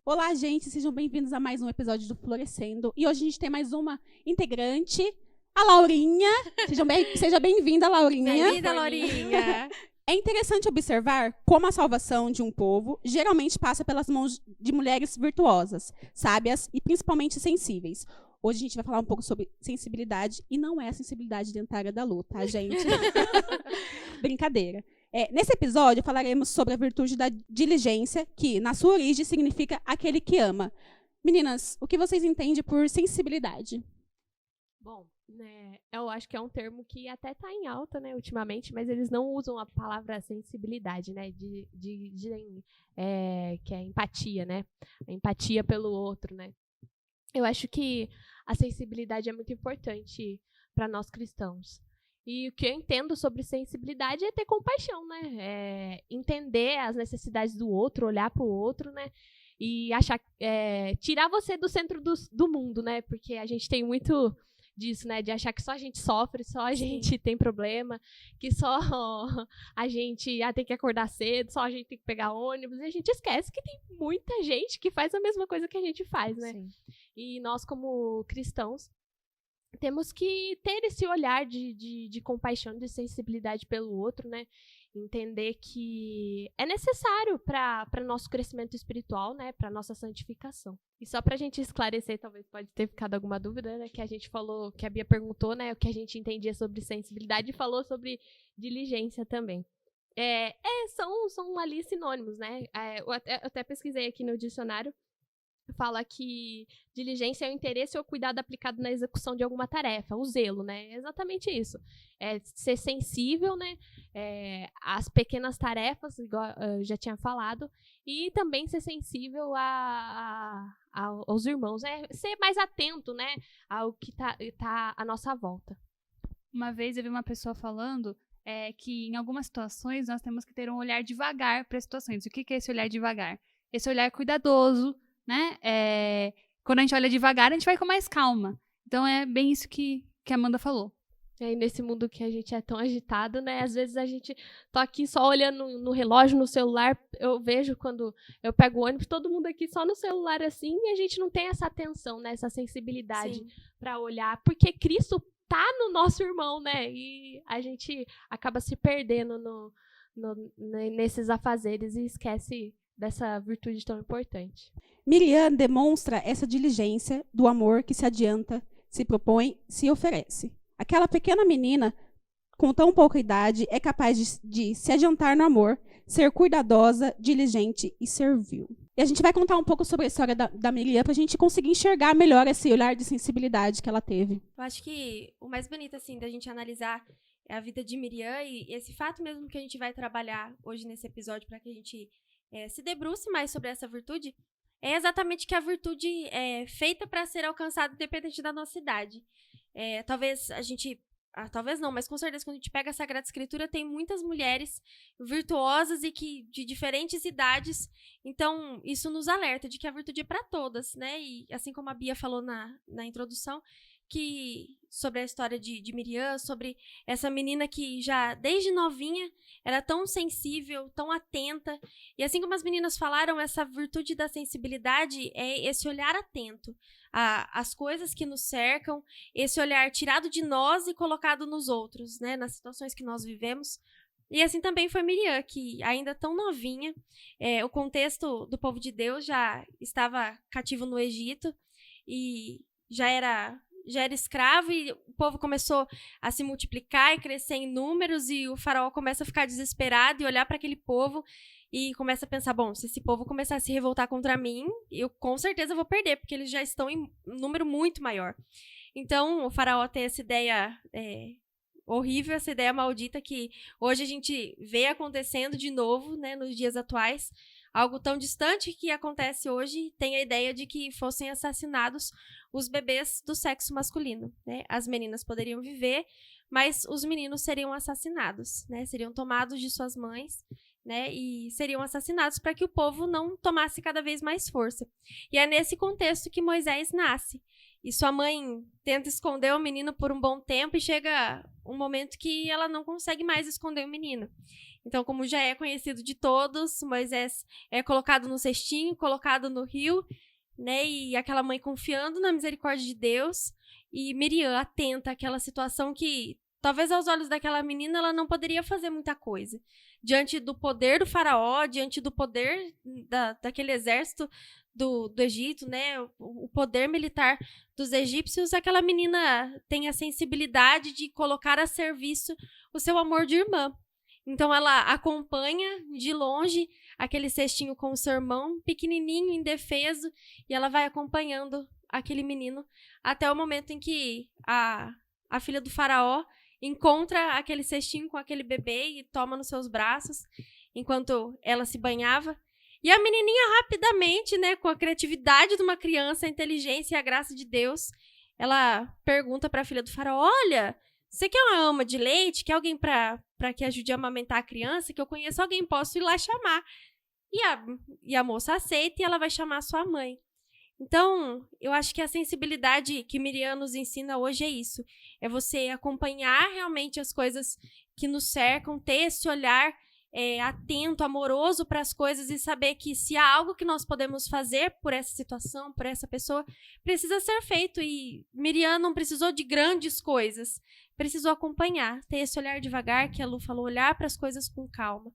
Olá, gente, sejam bem-vindos a mais um episódio do Florescendo. E hoje a gente tem mais uma integrante, a Laurinha. Seja bem-vinda, Laurinha. Bem-vinda, Laurinha. É interessante observar como a salvação de um povo geralmente passa pelas mãos de mulheres virtuosas, sábias e principalmente sensíveis. Hoje a gente vai falar um pouco sobre sensibilidade, e não é a sensibilidade dentária da Lu, tá, gente? Brincadeira. Nesse episódio, falaremos sobre a virtude da diligência, que, na sua origem, significa aquele que ama. Meninas, o que vocês entendem por sensibilidade? Bom, né, eu acho que é um termo que até está em alta, né, ultimamente, mas eles não usam a palavra sensibilidade, né, que é empatia, né, a empatia pelo outro, né. Eu acho que a sensibilidade é muito importante para nós cristãos. E o que eu entendo sobre sensibilidade é ter compaixão, né? Entender as necessidades do outro, olhar para o outro, né? E achar, tirar você do centro do mundo, né? Porque a gente tem muito disso, né? De achar que só a gente sofre, só a gente tem problema, que só a gente tem que acordar cedo, só a gente tem que pegar ônibus. E a gente esquece que tem muita gente que faz a mesma coisa que a gente faz, né? Sim. E nós, como cristãos, temos que ter esse olhar de compaixão, de sensibilidade pelo outro, né? Entender que é necessário para nosso crescimento espiritual, né? Para nossa santificação. E só para a gente esclarecer, talvez pode ter ficado alguma dúvida, né? Que a gente falou, que a Bia perguntou, né? O que a gente entendia sobre sensibilidade e falou sobre diligência também. São ali sinônimos, né? Eu até pesquisei aqui no dicionário. Fala que diligência é o interesse ou cuidado aplicado na execução de alguma tarefa, o zelo, né? É exatamente isso. É ser sensível, né? Às pequenas tarefas, igual eu já tinha falado, e também ser sensível aos irmãos. Ser mais atento, né? Ao que tá à nossa volta. Uma vez eu vi uma pessoa falando que em algumas situações nós temos que ter um olhar devagar para as situações. O que é esse olhar devagar? Esse olhar cuidadoso, né? Quando a gente olha devagar, a gente vai com mais calma. Então é bem isso que a Amanda falou. E nesse mundo que a gente é tão agitado, né? Às vezes a gente tá aqui só olhando no relógio, no celular. Eu vejo quando eu pego o ônibus, todo mundo aqui só no celular assim, e a gente não tem essa atenção, né? Essa sensibilidade para olhar, porque Cristo tá no nosso irmão, né? E a gente acaba se perdendo nesses afazeres e esquece dessa virtude tão importante. Miriam demonstra essa diligência do amor que se adianta, se propõe, se oferece. Aquela pequena menina, com tão pouca idade, é capaz de se adiantar no amor, ser cuidadosa, diligente e servil. E a gente vai contar um pouco sobre a história da Miriam para a gente conseguir enxergar melhor esse olhar de sensibilidade que ela teve. Eu acho que o mais bonito, assim, da gente analisar é a vida de Miriam e esse fato mesmo que a gente vai trabalhar hoje nesse episódio para que a gente se debruce mais sobre essa virtude, é exatamente que a virtude é feita para ser alcançada independente da nossa idade. Talvez a gente... talvez não, mas com certeza quando a gente pega a Sagrada Escritura tem muitas mulheres virtuosas e que de diferentes idades. Então, isso nos alerta de que a virtude é para todas, né? E assim como a Bia falou na introdução, que sobre a história de Miriam, sobre essa menina que já desde novinha era tão sensível, tão atenta. E assim como as meninas falaram, essa virtude da sensibilidade é esse olhar atento às coisas que nos cercam, esse olhar tirado de nós e colocado nos outros, né, nas situações que nós vivemos. E assim também foi Miriam, que ainda tão novinha, o contexto do povo de Deus já estava cativo no Egito e já era escravo, e o povo começou a se multiplicar e crescer em números, e o faraó começa a ficar desesperado e olhar para aquele povo e começa a pensar, bom, se esse povo começar a se revoltar contra mim, eu com certeza vou perder, porque eles já estão em um número muito maior. Então, o faraó tem essa ideia horrível, essa ideia maldita que hoje a gente vê acontecendo de novo, né, nos dias atuais. Algo tão distante que acontece hoje, tem a ideia de que fossem assassinados os bebês do sexo masculino, né? As meninas poderiam viver, mas os meninos seriam assassinados, né? Seriam tomados de suas mães, né? E seriam assassinados para que o povo não tomasse cada vez mais força. E é nesse contexto que Moisés nasce. e sua mãe tenta esconder o menino por um bom tempo e chega um momento que ela não consegue mais esconder o menino. Então, como já é conhecido de todos, Moisés é colocado no cestinho, colocado no rio, né? E aquela mãe confiando na misericórdia de Deus, e Miriam atenta àquela situação que, talvez aos olhos daquela menina, ela não poderia fazer muita coisa. Diante do poder do faraó, diante do poder daquele exército do Egito, né? O poder militar dos egípcios, aquela menina tem a sensibilidade de colocar a serviço o seu amor de irmã. Então, ela acompanha de longe aquele cestinho com o seu irmão, pequenininho, indefeso, e ela vai acompanhando aquele menino até o momento em que a filha do faraó encontra aquele cestinho com aquele bebê e toma nos seus braços, enquanto ela se banhava. E a menininha rapidamente, né, com a criatividade de uma criança, a inteligência e a graça de Deus, ela pergunta para a filha do faraó: olha, você quer uma ama de leite? Quer alguém para que ajude a amamentar a criança? Que eu conheço alguém, posso ir lá chamar. E a moça aceita e ela vai chamar a sua mãe. Então, eu acho que a sensibilidade que Miriam nos ensina hoje é isso. É você acompanhar realmente as coisas que nos cercam, ter esse olhar atento, amoroso para as coisas e saber que se há algo que nós podemos fazer por essa situação, por essa pessoa, precisa ser feito. E Miriam não precisou de grandes coisas, precisou acompanhar, ter esse olhar devagar, que a Lu falou, olhar para as coisas com calma.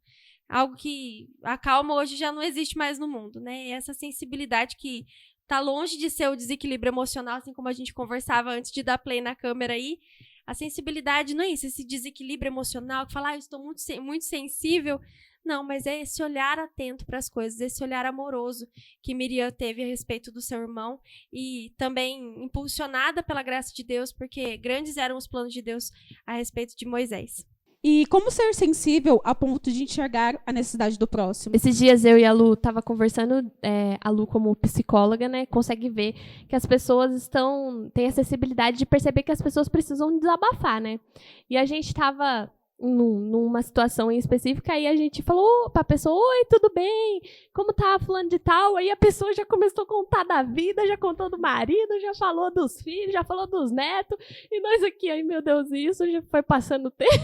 Algo que a calma hoje já não existe mais no mundo, né? Essa sensibilidade que está longe de ser o desequilíbrio emocional, assim como a gente conversava antes de dar play na câmera aí. A sensibilidade não é isso, esse desequilíbrio emocional, que fala, eu estou muito sensível. Não, mas é esse olhar atento para as coisas, esse olhar amoroso que Miriam teve a respeito do seu irmão e também impulsionada pela graça de Deus, porque grandes eram os planos de Deus a respeito de Moisés. E como ser sensível a ponto de enxergar a necessidade do próximo? Esses dias eu e a Lu tava conversando, a Lu como psicóloga, né, consegue ver que as pessoas têm a sensibilidade de perceber que as pessoas precisam desabafar, né? E a gente tava numa situação em específica, aí a gente falou pra pessoa, oi, tudo bem? Como tá fulano de tal? Aí a pessoa já começou a contar da vida, já contou do marido, já falou dos filhos, já falou dos netos, e nós aqui, ai meu Deus, isso já foi passando o tempo.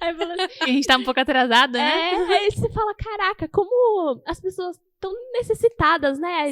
Aí falou assim, A gente tá um pouco atrasada, né? aí você fala, caraca, como as pessoas estão necessitadas, né?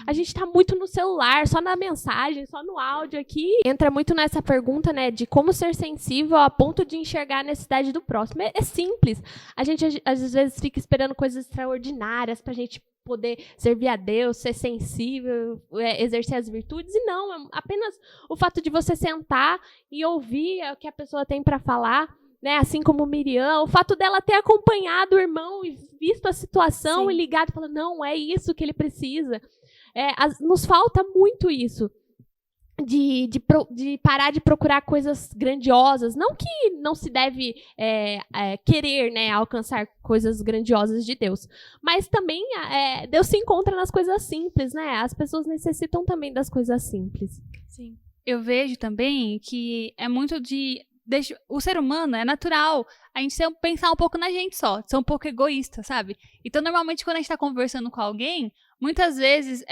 A gente tá muito no celular, só na mensagem, só no áudio aqui. Entra muito nessa pergunta, né, de como ser sensível a ponto de enxergar a necessidade do próximo. É simples. A gente, às vezes, fica esperando coisas extraordinárias pra gente poder servir a Deus, ser sensível, exercer as virtudes, e não, é apenas o fato de você sentar e ouvir o que a pessoa tem para falar, né? Assim como Miriam, o fato dela ter acompanhado o irmão e visto a situação. Sim. E ligado, falando, não, é isso que ele precisa. Nos falta muito isso. De parar de procurar coisas grandiosas. Não que não se deve querer, né, alcançar coisas grandiosas de Deus. Mas também Deus se encontra nas coisas simples, né? As pessoas necessitam também das coisas simples. Sim. Eu vejo também que é muito o ser humano é natural a gente pensar um pouco na gente só, ser um pouco egoísta, sabe? Então, normalmente, quando a gente tá conversando com alguém, muitas vezes,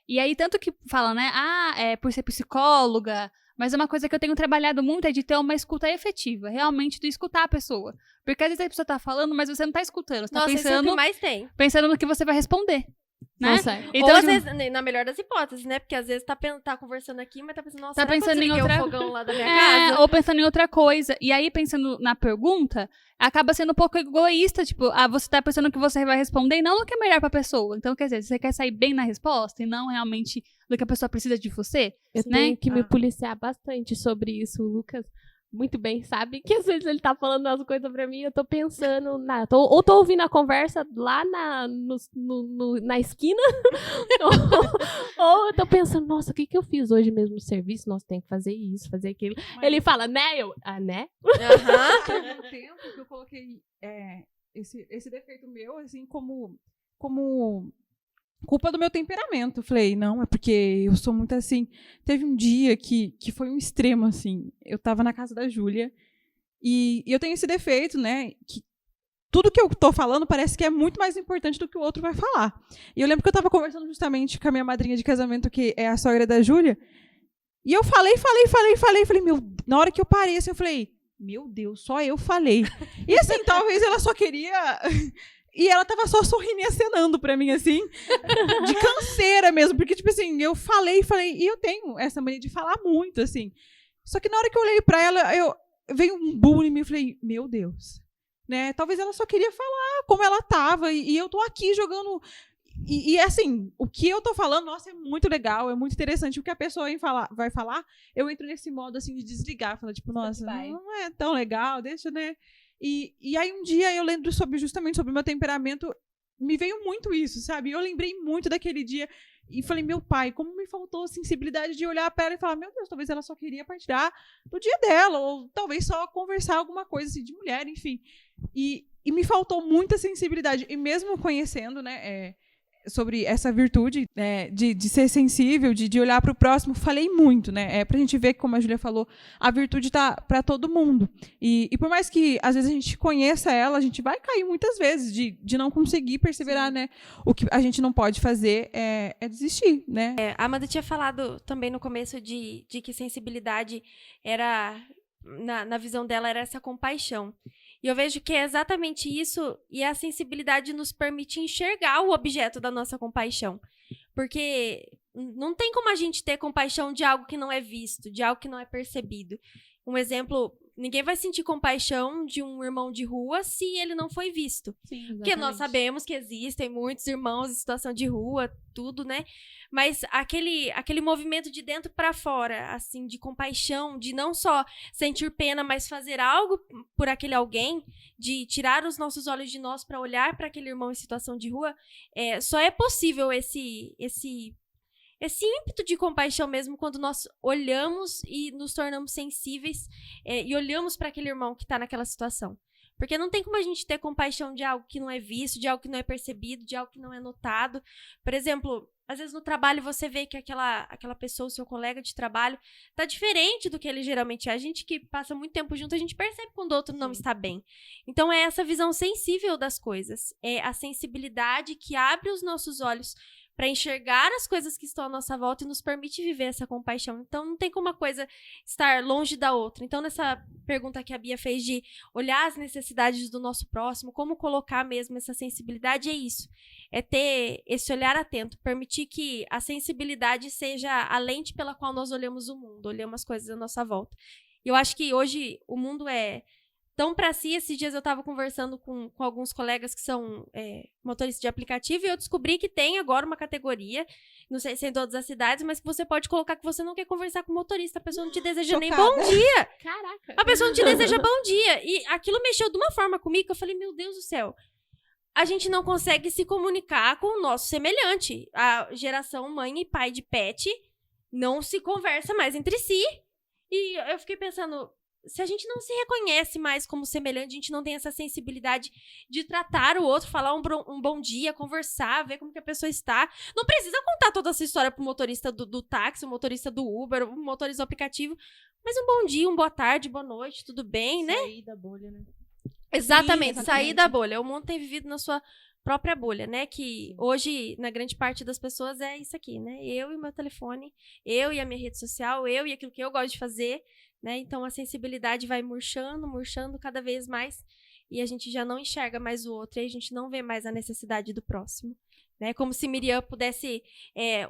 e aí tanto que fala, né, por ser psicóloga, mas uma coisa que eu tenho trabalhado muito é de ter uma escuta efetiva, realmente de escutar a pessoa. Porque às vezes a pessoa tá falando, mas você não tá escutando, você tá pensando, isso é o que mais tem. Pensando no que você vai responder. Né? Nossa, então, ou às vezes, na melhor das hipóteses, né? Porque às vezes tá conversando aqui, mas tá pensando, nossa, tá pensando em outra... o fogão lá da minha casa? Ou pensando em outra coisa. E aí, pensando na pergunta, acaba sendo um pouco egoísta, tipo, você tá pensando no que você vai responder e não no que é melhor pra pessoa. Então, quer dizer, você quer sair bem na resposta e não realmente do que a pessoa precisa de você. Eu tenho que me policiar bastante sobre isso, Lucas. Muito bem, sabe? Que às vezes ele tá falando as coisas pra mim e eu tô pensando ou tô ouvindo a conversa lá na esquina, ou eu tô pensando, nossa, o que eu fiz hoje mesmo no serviço? Nossa, tem que fazer isso, fazer aquilo. Mas... Ele fala, né? Né? Teve um tempo que eu coloquei esse defeito meu, assim, como culpa do meu temperamento. Falei, não, é porque eu sou muito assim. Teve um dia que foi um extremo, assim. Eu tava na casa da Júlia e eu tenho esse defeito, né? Que tudo que eu tô falando parece que é muito mais importante do que o outro vai falar. E eu lembro que eu estava conversando justamente com a minha madrinha de casamento, que é a sogra da Júlia, e eu falei, na hora que eu parei, assim, eu falei, meu Deus, só eu falei. E assim, talvez ela só queria... E ela tava só sorrindo e acenando pra mim, assim, de canseira mesmo, porque, tipo assim, eu falei, e eu tenho essa mania de falar muito, assim. Só que na hora que eu olhei pra ela, veio um boom em mim, eu falei, meu Deus, né? Talvez ela só queria falar como ela tava, e eu tô aqui jogando... E assim, o que eu tô falando, nossa, é muito legal, é muito interessante. O que a pessoa vai falar, eu entro nesse modo, assim, de desligar, falar, tipo, nossa, não é tão legal, deixa, né? E aí um dia eu lembro justamente sobre o meu temperamento, me veio muito isso, sabe? Eu lembrei muito daquele dia e falei, meu pai, como me faltou a sensibilidade de olhar para ela e falar, meu Deus, talvez ela só queria partilhar do dia dela, ou talvez só conversar alguma coisa assim, de mulher, enfim. E me faltou muita sensibilidade, e mesmo conhecendo, né, sobre essa virtude, né, de ser sensível, de olhar para o próximo, falei muito, né? Para a gente ver que, como a Júlia falou, a virtude está para todo mundo. E por mais que, às vezes, a gente conheça ela, a gente vai cair muitas vezes de não conseguir perseverar, né? O que a gente não pode fazer é desistir, né? A Amanda tinha falado também no começo de que sensibilidade era, na visão dela, era essa compaixão. E eu vejo que é exatamente isso, e a sensibilidade nos permite enxergar o objeto da nossa compaixão. Porque não tem como a gente ter compaixão de algo que não é visto, de algo que não é percebido. Um exemplo, ninguém vai sentir compaixão de um irmão de rua se ele não foi visto. Sim, porque nós sabemos que existem muitos irmãos em situação de rua, tudo, né? Mas aquele movimento de dentro para fora, assim, de compaixão, de não só sentir pena, mas fazer algo por aquele alguém, de tirar os nossos olhos de nós para olhar para aquele irmão em situação de rua, só é possível esse ímpeto de compaixão mesmo quando nós olhamos e nos tornamos sensíveis e olhamos para aquele irmão que está naquela situação. Porque não tem como a gente ter compaixão de algo que não é visto, de algo que não é percebido, de algo que não é notado. Por exemplo, às vezes no trabalho você vê que aquela pessoa, o seu colega de trabalho, tá diferente do que ele geralmente é. A gente que passa muito tempo junto, a gente percebe quando o outro não está bem. Então é essa visão sensível das coisas. É a sensibilidade que abre os nossos olhos para enxergar as coisas que estão à nossa volta e nos permite viver essa compaixão. Então, não tem como uma coisa estar longe da outra. Então, nessa pergunta que a Bia fez de olhar as necessidades do nosso próximo, como colocar mesmo essa sensibilidade, é isso. É ter esse olhar atento, permitir que a sensibilidade seja a lente pela qual nós olhamos o mundo, olhamos as coisas à nossa volta. E eu acho que hoje o mundo é tão para si. Esses dias eu estava conversando com alguns colegas que são motoristas de aplicativo, e eu descobri que tem agora uma categoria, não sei se é em todas as cidades, mas que você pode colocar que você não quer conversar com o motorista, a pessoa não te deseja nem bom dia. Caraca. A pessoa não te deseja bom dia. E aquilo mexeu de uma forma comigo que eu falei, meu Deus do céu, a gente não consegue se comunicar com o nosso semelhante. A geração mãe e pai de pet não se conversa mais entre si. E eu fiquei pensando, se a gente não se reconhece mais como semelhante, a gente não tem essa sensibilidade de tratar o outro, falar um bom dia, conversar, ver como que a pessoa está. Não precisa contar toda essa história pro motorista do táxi, o motorista do Uber, o motorista do aplicativo, mas um bom dia, uma boa tarde, boa noite, tudo bem, né? Sair da bolha, né? Exatamente, Sim, sair da bolha. O mundo tem vivido na sua própria bolha, né? Que hoje, na grande parte das pessoas, é isso aqui, né? Eu e o meu telefone, eu e a minha rede social, eu e aquilo que eu gosto de fazer, né? Então, a sensibilidade vai murchando cada vez mais, e a gente já não enxerga mais o outro, e a gente não vê mais a necessidade do próximo, né? Como se Miriam pudesse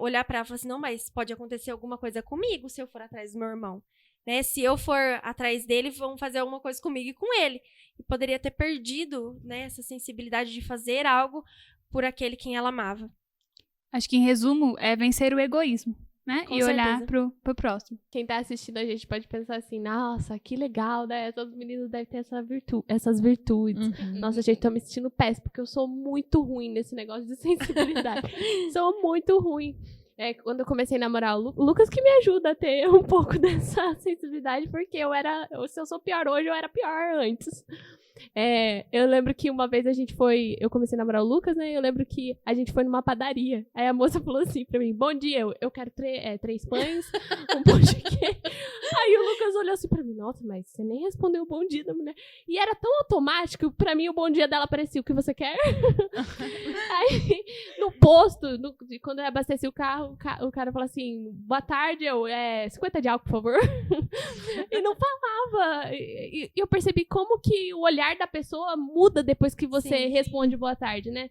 olhar para ela e falar assim, não, mas pode acontecer alguma coisa comigo se eu for atrás do meu irmão, né? Se eu for atrás dele, vão fazer alguma coisa comigo e com ele. E poderia ter perdido, né, essa sensibilidade de fazer algo por aquele quem ela amava. Acho que, em resumo, é vencer o egoísmo, né? Com e olhar certeza. pro próximo. Quem tá assistindo a gente pode pensar assim, nossa, que legal, né? Essas meninas devem ter essas virtudes. Nossa, gente, tô me sentindo péssimo, porque eu sou muito ruim nesse negócio de sensibilidade. Sou muito ruim. quando eu comecei a namorar o Lucas que me ajuda a ter um pouco dessa sensibilidade, porque se eu sou pior hoje, eu era pior antes. Eu lembro que uma vez eu comecei a namorar o Lucas, né? Eu lembro que a gente foi numa padaria. Aí a moça falou assim pra mim: bom dia, eu quero 3 pães, um pão de queijo. Aí o Lucas olhou assim pra mim: nossa, mas você nem respondeu o bom dia da mulher. E era tão automático, pra mim o bom dia dela parecia: o que você quer? Aí no posto, quando eu abasteci o carro, o cara falou assim: boa tarde, 50 de álcool, por favor. E não falava. E eu percebi como que o olhar da pessoa muda depois que você responde boa tarde, né?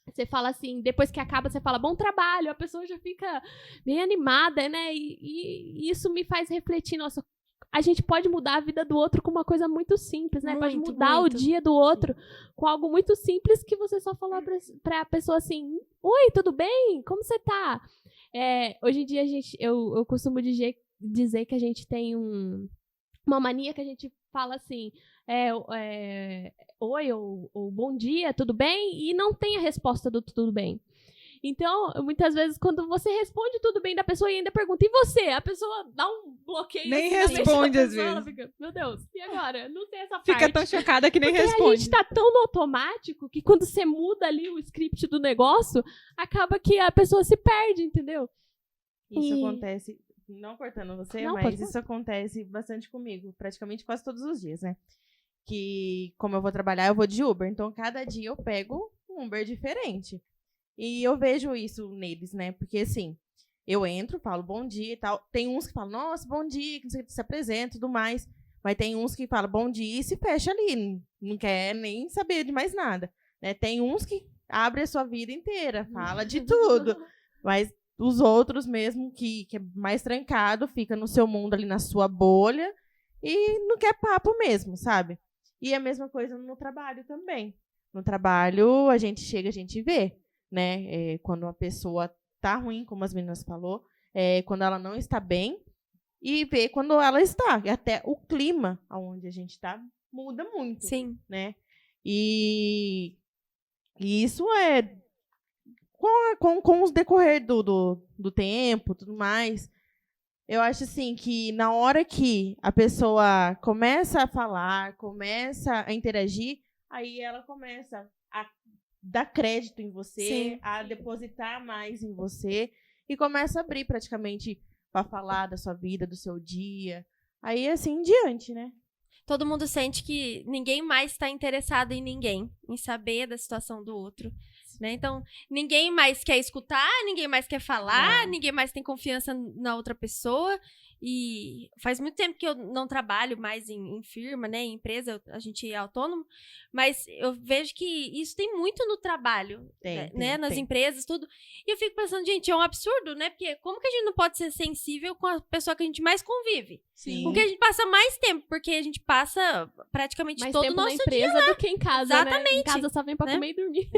Você fala assim, depois que acaba, você fala bom trabalho, a pessoa já fica bem animada, né? E isso me faz refletir, nossa, a gente pode mudar a vida do outro com uma coisa muito simples, né? Pode mudar o dia do outro com algo muito simples que você só falar pra pessoa assim: oi, tudo bem? Como você tá? Hoje em dia eu costumo dizer que a gente tem uma mania que a gente fala assim: oi, ou bom dia, tudo bem? E não tem a resposta do tudo bem. Então, muitas vezes, quando você responde tudo bem da pessoa e ainda pergunta: e você? A pessoa dá um bloqueio. Nem assim, responde às vezes. Ela fica: meu Deus, e agora? Não sei essa parte. Fica tão chocada que nem porque responde. a gente tá tão no automático que quando você muda ali o script do negócio, acaba que a pessoa se perde, entendeu? Isso acontece, não cortando você, Não, mas isso acontece bastante comigo, praticamente quase todos os dias, né? Que, como eu vou trabalhar, eu vou de Uber. Então, cada dia eu pego um Uber diferente. E eu vejo isso neles, né? Porque, assim, eu entro, falo bom dia e tal. Tem uns que falam: nossa, bom dia, que não sei o que, se apresenta e tudo mais. Mas tem uns que falam bom dia e se fecha ali. Não quer nem saber de mais nada. Né? Tem uns que abrem a sua vida inteira, fala de tudo. Mas os outros mesmo, que é mais trancado, fica no seu mundo ali, na sua bolha. E não quer papo mesmo, sabe? E a mesma coisa no trabalho também. No trabalho, a gente chega, a gente vê, né? Quando uma pessoa tá ruim, como as meninas falou, quando ela não está bem, e vê quando ela está. E até o clima onde a gente está muda muito. Sim. Né? E isso é com os decorrer do tempo, tudo mais. Eu acho assim que na hora que a pessoa começa a falar, começa a interagir, aí ela começa a dar crédito em você, a depositar mais em você e começa a abrir praticamente para falar da sua vida, do seu dia. Aí assim em diante, né? Todo mundo sente que ninguém mais está interessado em ninguém, em saber da situação do outro. Né? Então, ninguém mais quer escutar, ninguém mais quer falar, ninguém mais tem confiança na outra pessoa. E faz muito tempo que eu não trabalho mais em firma, né, em empresa, a gente é autônomo, mas eu vejo que isso tem muito no trabalho, né, nas empresas, tudo. E eu fico pensando, gente, é um absurdo, né? Porque como que a gente não pode ser sensível com a pessoa que a gente mais convive? Sim. Porque a gente passa mais tempo, porque a gente passa praticamente mais todo o tempo nosso na empresa do que em casa, Exatamente. né? Em casa só vem pra Né? comer e dormir.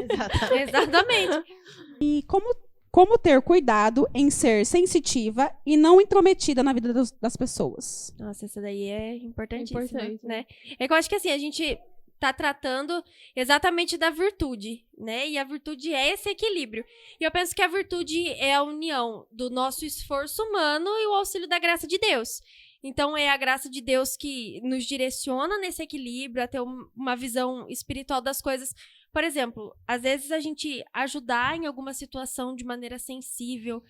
Exatamente. E como ter cuidado em ser sensitiva e não intrometida na vida das pessoas? Nossa, essa daí é importantíssima, Importante, né? É que eu acho que assim, a gente tá tratando exatamente da virtude, né? E a virtude é esse equilíbrio. E eu penso que a virtude é a união do nosso esforço humano e o auxílio da graça de Deus. Então, é a graça de Deus que nos direciona nesse equilíbrio, a ter uma visão espiritual das coisas. Por exemplo, às vezes a gente ajudar em alguma situação de maneira sensível,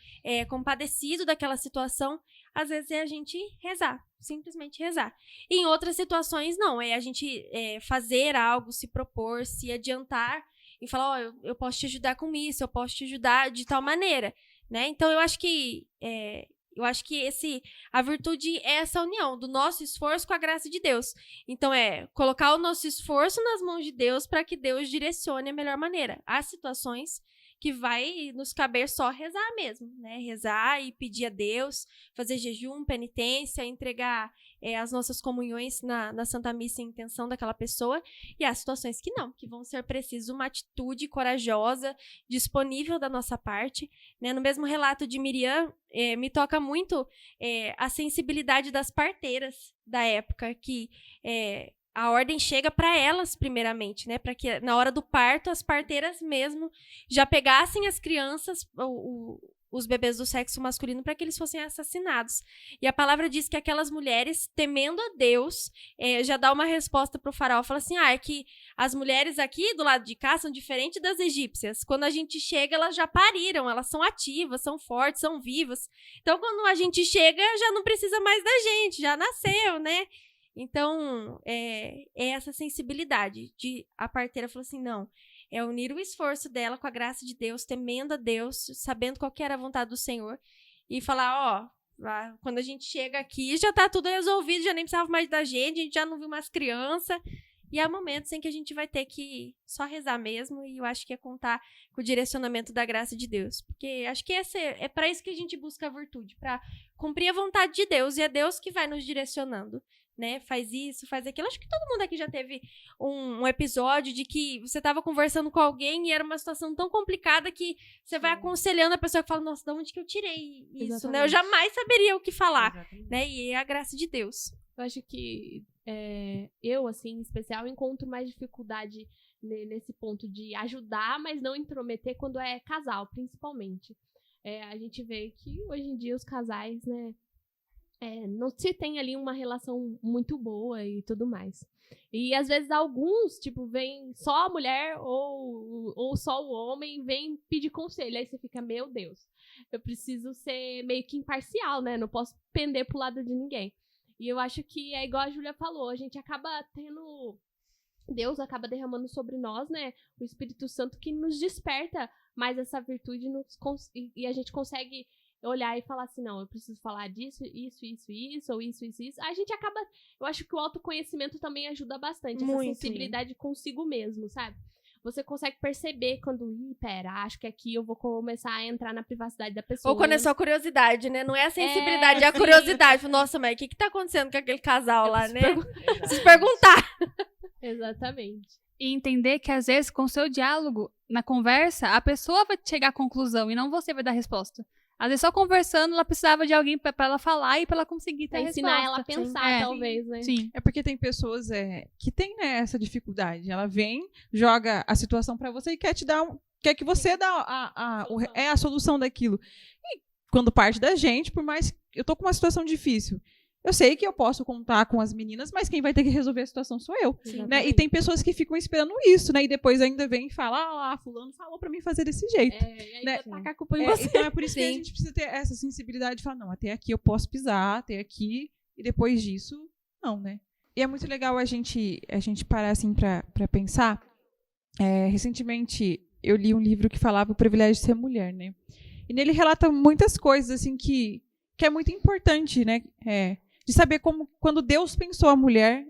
compadecido daquela situação, às vezes é a gente rezar, simplesmente rezar. E em outras situações, não, é a gente fazer algo, se propor, se adiantar e falar: eu posso te ajudar com isso, eu posso te ajudar de tal maneira, né? Então, eu acho que a virtude é essa união do nosso esforço com a graça de Deus. Então, colocar o nosso esforço nas mãos de Deus para que Deus direcione a melhor maneira. Há situações que vai nos caber só rezar mesmo, né? Rezar e pedir a Deus, fazer jejum, penitência, entregar as nossas comunhões na Santa Missa em intenção daquela pessoa. E há situações que não, que vão ser preciso uma atitude corajosa, disponível da nossa parte, né? No mesmo relato de Miriam, me toca muito a sensibilidade das parteiras da época, que a ordem chega para elas primeiramente, né? Para que na hora do parto as parteiras mesmo já pegassem as crianças, os bebês do sexo masculino para que eles fossem assassinados. E a palavra diz que aquelas mulheres, temendo a Deus, já dá uma resposta para o faraó, fala assim, é que as mulheres aqui do lado de cá são diferentes das egípcias. Quando a gente chega, elas já pariram, elas são ativas, são fortes, são vivas. Então, quando a gente chega, já não precisa mais da gente, já nasceu, né? Então, é essa sensibilidade de a parteira falou assim, não, é unir o esforço dela com a graça de Deus, temendo a Deus, sabendo qual que era a vontade do Senhor, e falar, quando a gente chega aqui, já tá tudo resolvido, já nem precisava mais da gente, a gente já não viu mais criança, e há momentos em que a gente vai ter que só rezar mesmo, e eu acho que é contar com o direcionamento da graça de Deus, porque acho que é para isso que a gente busca a virtude, para cumprir a vontade de Deus, e é Deus que vai nos direcionando. Né, faz isso, faz aquilo. Acho que todo mundo aqui já teve um episódio de que você estava conversando com alguém e era uma situação tão complicada que você vai aconselhando a pessoa que fala, nossa, de onde que eu tirei isso, Exatamente. né? Eu jamais saberia o que falar, Exatamente. né? E é a graça de Deus. Eu acho que eu, assim, em especial, encontro mais dificuldade nesse ponto de ajudar, mas não intrometer quando é casal, principalmente. A gente vê que hoje em dia os casais, né, não se tem ali uma relação muito boa e tudo mais. E às vezes alguns, tipo, vem só a mulher ou só o homem vem pedir conselho. Aí você fica, meu Deus, eu preciso ser meio que imparcial, né? Não posso pender pro lado de ninguém. E eu acho que é igual a Júlia falou, a gente acaba tendo... Deus acaba derramando sobre nós, né? O Espírito Santo que nos desperta mais essa virtude e a gente consegue olhar e falar assim, não, eu preciso falar disso, isso, ou isso. A gente acaba... Eu acho que o autoconhecimento também ajuda bastante. Muito. Essa sensibilidade consigo mesmo, sabe? Você consegue perceber quando, acho que aqui eu vou começar a entrar na privacidade da pessoa. Ou quando é só curiosidade, né? Não é a sensibilidade, é a curiosidade. Nossa, mas o que tá acontecendo com aquele casal lá, né? Preciso perguntar. Exatamente. E entender que, às vezes, com o seu diálogo, na conversa, a pessoa vai chegar à conclusão e não você vai dar a resposta. Às vezes, só conversando, ela precisava de alguém pra ela falar e pra ela conseguir ter Pra a ensinar resposta. ela a pensar, Sim. talvez, né? Sim. É porque tem pessoas que têm, né, essa dificuldade. Ela vem, joga a situação para você e quer te dar quer que você dê a solução daquilo. E quando parte da gente, por mais que eu tô com uma situação difícil, eu sei que eu posso contar com as meninas, mas quem vai ter que resolver a situação sou eu. Né? E tem pessoas que ficam esperando isso, né? E depois ainda vem e fala, fulano falou pra mim fazer desse jeito. E aí né? tacar a culpa em você. Então é por isso que a gente precisa ter essa sensibilidade de falar, não, até aqui eu posso pisar, até aqui, e depois disso, não, né? E é muito legal a gente parar assim pra pensar. Recentemente eu li um livro que falava o privilégio de ser mulher, né? E nele relata muitas coisas assim que é muito importante, né? De saber como, quando Deus pensou a mulher,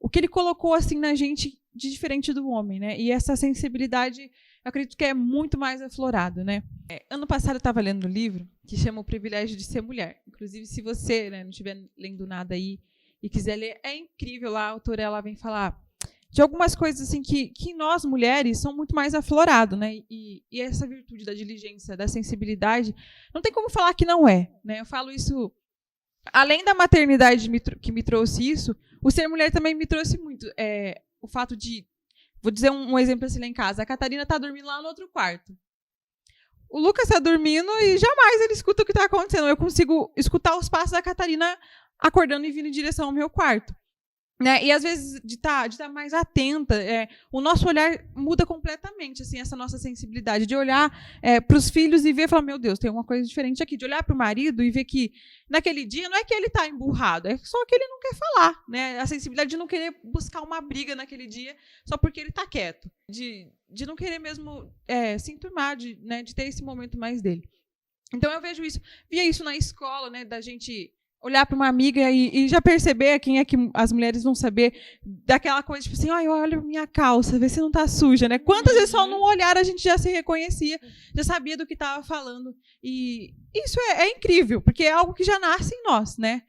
o que ele colocou assim na gente de diferente do homem, né? E essa sensibilidade, eu acredito que é muito mais aflorada, né? Ano passado eu estava lendo um livro que chama O Privilégio de Ser Mulher. Inclusive, se você, né, não estiver lendo nada aí e quiser ler, é incrível lá, a autora ela vem falar de algumas coisas assim que nós mulheres são muito mais aflorado, né? E essa virtude da diligência, da sensibilidade, não tem como falar que não é, né? Eu falo isso. Além da maternidade que me trouxe isso, o ser mulher também me trouxe muito. O fato de... Vou dizer um exemplo assim lá em casa. A Catarina está dormindo lá no outro quarto. O Lucas está dormindo e jamais ele escuta o que está acontecendo. Eu consigo escutar os passos da Catarina acordando e vindo em direção ao meu quarto. Né? E às vezes de tá mais atenta, o nosso olhar muda completamente, assim, essa nossa sensibilidade de olhar para os filhos e ver, falar, meu Deus, tem uma coisa diferente aqui, de olhar para o marido e ver que naquele dia não é que ele está emburrado, é só que ele não quer falar, né? A sensibilidade de não querer buscar uma briga naquele dia só porque ele está quieto, de não querer mesmo se enturmar, de ter esse momento mais dele. Então eu via isso na escola, né, da gente olhar para uma amiga e já perceber quem é que as mulheres vão saber daquela coisa, tipo assim, olha minha calça, vê se não está suja, né? Quantas vezes só num olhar a gente já se reconhecia, já sabia do que estava falando. E isso é incrível, porque é algo que já nasce em nós, né?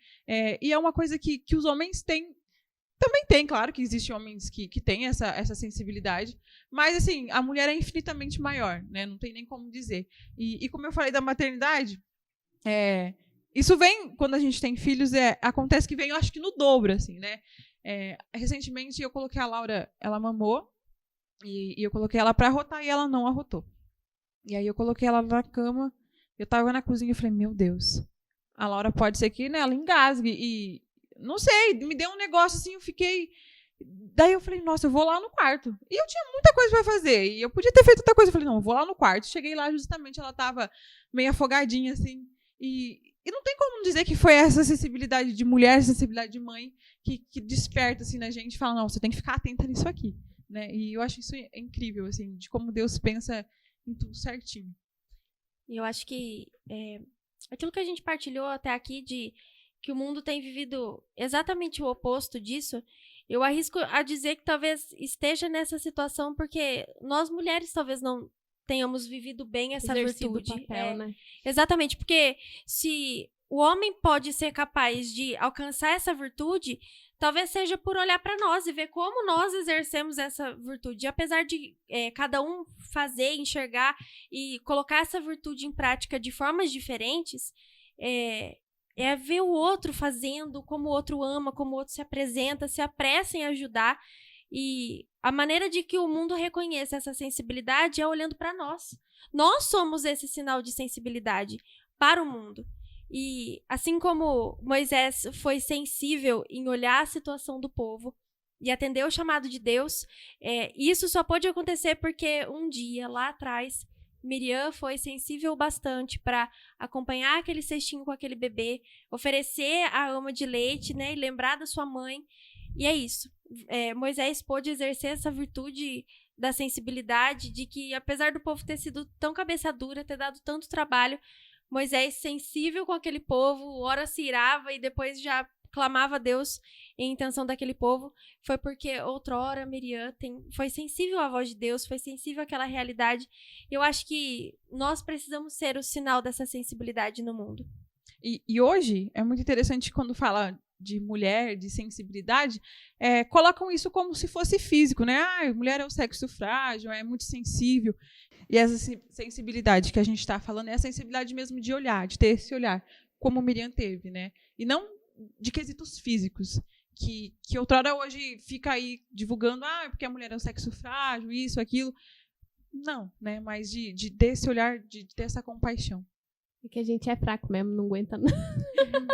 E é uma coisa que os homens têm, também tem, claro que existem homens que têm essa sensibilidade, mas assim, a mulher é infinitamente maior, né? Não tem nem como dizer. E como eu falei da maternidade, isso vem, quando a gente tem filhos, acontece que vem, eu acho que no dobro, assim, né? Recentemente eu coloquei a Laura, ela mamou, e eu coloquei ela para arrotar e ela não arrotou. E aí eu coloquei ela na cama, Eu tava na cozinha e falei, meu Deus, a Laura pode ser que, né, ela engasgue. E, não sei, me deu um negócio assim, eu fiquei... Daí eu falei, nossa, eu vou lá no quarto. E eu tinha muita coisa pra fazer. E eu podia ter feito outra coisa. Eu falei, não, eu vou lá no quarto. Cheguei lá, justamente, ela tava meio afogadinha, assim. E não tem como dizer que foi essa sensibilidade de mulher, sensibilidade de mãe, que desperta, assim, na gente e fala, não, você tem que ficar atenta nisso aqui. Né? E eu acho isso incrível, assim, de como Deus pensa em tudo certinho. E eu acho que aquilo que a gente partilhou até aqui, de que o mundo tem vivido exatamente o oposto disso, eu arrisco a dizer que talvez esteja nessa situação porque nós mulheres talvez não tenhamos vivido bem essa Exercido virtude. o papel, né? Exatamente, porque se o homem pode ser capaz de alcançar essa virtude, talvez seja por olhar para nós e ver como nós exercemos essa virtude. E apesar de cada um fazer, enxergar e colocar essa virtude em prática de formas diferentes, é ver o outro fazendo, como o outro ama, como o outro se apresenta, se apressa em ajudar. E a maneira de que o mundo reconheça essa sensibilidade é olhando para nós. Nós somos esse sinal de sensibilidade para o mundo. E assim como Moisés foi sensível em olhar a situação do povo e atender o chamado de Deus, isso só pode acontecer porque um dia, lá atrás, Miriam foi sensível bastante para acompanhar aquele cestinho com aquele bebê, oferecer a ama de leite, né, e lembrar da sua mãe. E é isso. Moisés pôde exercer essa virtude da sensibilidade, de que, apesar do povo ter sido tão cabeça dura, ter dado tanto trabalho, Moisés, sensível com aquele povo, ora se irava e depois já clamava a Deus em intenção daquele povo, foi porque outrora Miriam foi sensível à voz de Deus, foi sensível àquela realidade. Eu acho que nós precisamos ser o sinal dessa sensibilidade no mundo. E hoje é muito interessante quando fala de mulher, de sensibilidade, colocam isso como se fosse físico, né? A mulher é o sexo frágil, é muito sensível. E essa sensibilidade que a gente está falando é a sensibilidade mesmo de olhar, de ter esse olhar, como Miriam teve, né? E não de quesitos físicos, que outrora hoje fica aí divulgando, porque a mulher é um sexo frágil, isso, aquilo. Não, né? Mas de ter esse olhar, de ter essa compaixão. Porque a gente é fraco mesmo, não aguenta não.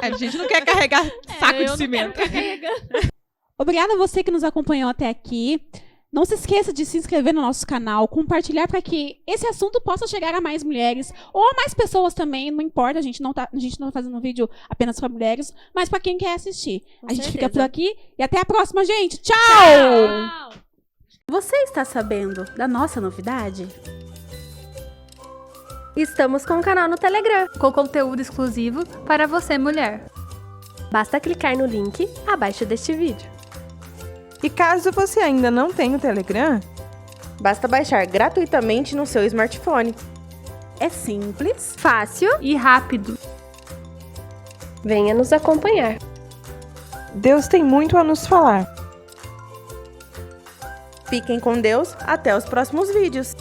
A gente não quer carregar saco de cimento. Obrigada a você que nos acompanhou até aqui. Não se esqueça de se inscrever no nosso canal, compartilhar para que esse assunto possa chegar a mais mulheres ou a mais pessoas também, não importa, a gente não tá fazendo um vídeo apenas para mulheres, mas para quem quer assistir. A gente fica por aqui e até a próxima, gente. Tchau! Tchau! Você está sabendo da nossa novidade? Estamos com um canal no Telegram. Com conteúdo exclusivo para você, mulher. Basta clicar no link abaixo deste vídeo. E caso você ainda não tenha o Telegram, basta baixar gratuitamente no seu smartphone. É simples, Fácil, E rápido. venha nos acompanhar. Deus tem muito a nos falar. Fiquem com Deus, até os próximos vídeos.